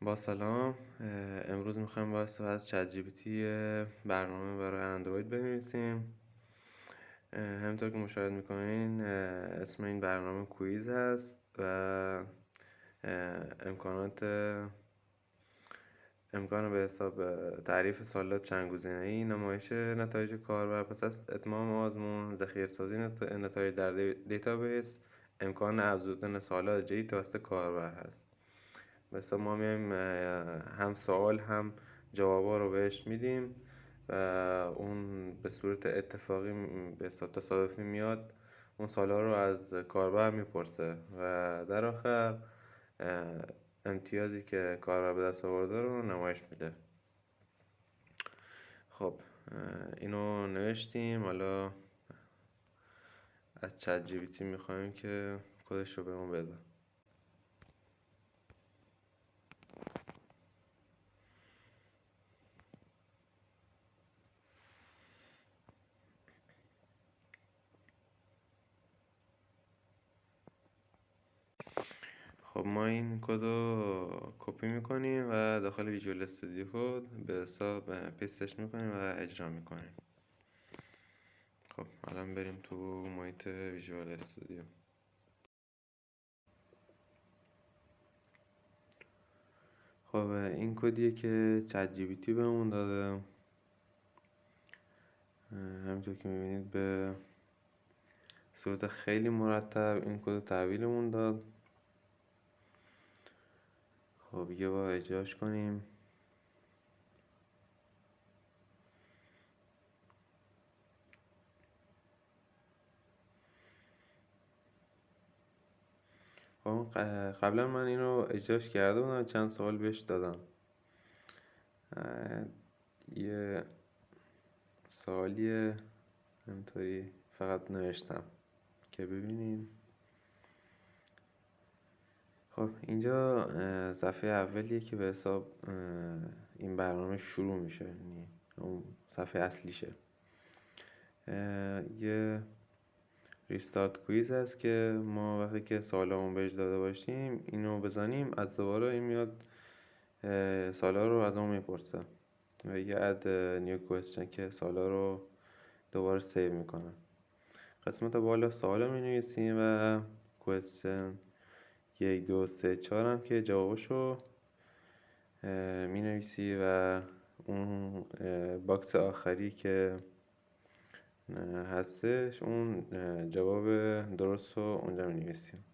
با سلام. امروز میخوایم با استفاده از چت جی پی تی برنامه برای اندروید بنویسیم. همونطور که مشاهده میکنین اسم این برنامه کویز هست و امکانات امکان به حساب تعریف سوالات چند گزینه‌ای، نمایش نتایج کاربر پس از اتمام آزمون، ذخیره‌سازی نتایج در دیتابیس، امکان افزودن سوالات جدید توسط کاربر هست. مثلا ما میایم هم سوال هم جوابا رو بهش میدیم و اون به صورت اتفاقی به حساب تصادفی میاد اون سوالا رو از کاربر میپرسه و در آخر امتیازی که کاربر به دست آورده رو نمایش میده. خب اینو نوشتیم، حالا از چت جی پی تی میخوایم که کدش رو بهمون بده. خب ما این کد رو کپی میکنیم و داخل ویژوال استودیو کد به حساب پیستش میکنیم و اجرا میکنیم. خب الان بریم تو محیط ویژوال استودیو. خب این کدیه که چت جی پی تی بهمون داده. همینطور که میبینید به صورت خیلی مرتب این کد رو تحویلمون داد. خب یه بار اجراش کنیم. خب قبلا من این رو اجراش کرده بودم، چند سوال بهش دادم. یه سوالیه همینطوری فقط نوشتم که ببینیم. خب اینجا صفحه اولیه که به حساب این برنامه شروع میشه، یعنی اون صفحه اصلیشه. یه ریستارت کویز هست که ما وقتی که سوالامون بهش داده باشیم اینو بزنیم از دوباره این میاد سوالا رو از اون میپرسه و یه اد نیو کوئسچن که سوالا رو دوباره سیو میکنه. قسمت بالا سوالا می نویسیم و کوئسچن 1 2 3 4 هم که جوابشو می نویسی و اون باکس آخری که هستش اون جواب درست رو اونجا می نویسیم.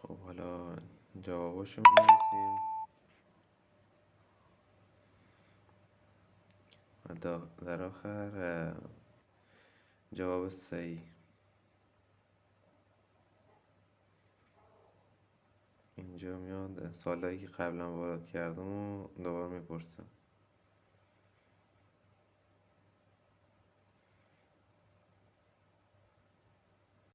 خب حالا جوابشو می نویسیم و در آخر جواب صحیح اینجا میاد. سوالایی که قبلا وارد کردم و دوباره میپرسم.